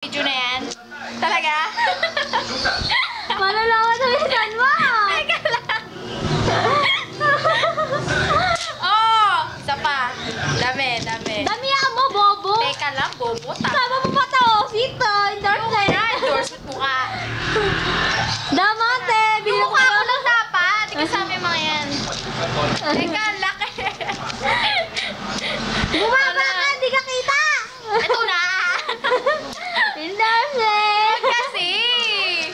Video na yan? Talaga? Malalawa na minsan mo! Teka lang! Oh! Isa pa. Dami. Dami mo, bobo! Teka lang, bobo. Sama mo pa to! Sito! Endorsement! Endorsement mukha. Damate! Yung mukha ko lang dapat. Hindi kasama yung mga yan. Teka, laki. Bumaba ka! Hindi ka kita! Ito na! Endorsement! Kasi!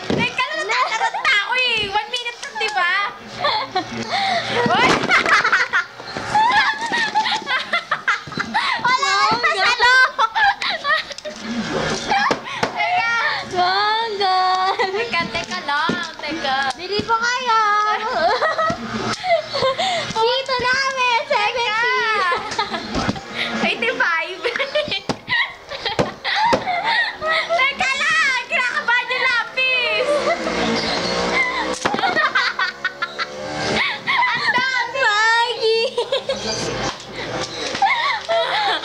Teka lang, natataranta ako eh. 1 minute lang, di ba? Uy! Wala ka sa salo! Teka! Teka lang. Bili po kayo! Sito namin! 70! 85! Teka lang! Kinakabahan yung lapis! Ang dami! Maggie!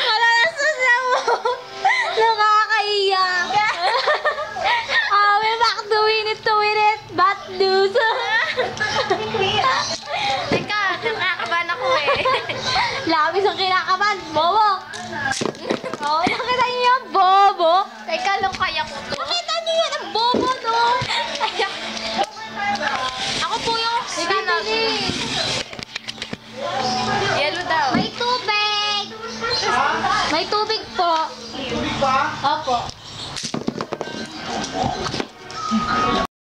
Wala na sa mo! Nakakaiyak! We're back to win it, bad news! Teka, nakakabahan ako eh. Labis ang kinakabahan, bobo! Oh, nakita niyo yung bobo? Teka lang, kaya ko to. Nakita niyo yun ang bobo, no? Ako po yung yellow daw. May tubig! May tubig po. Opo.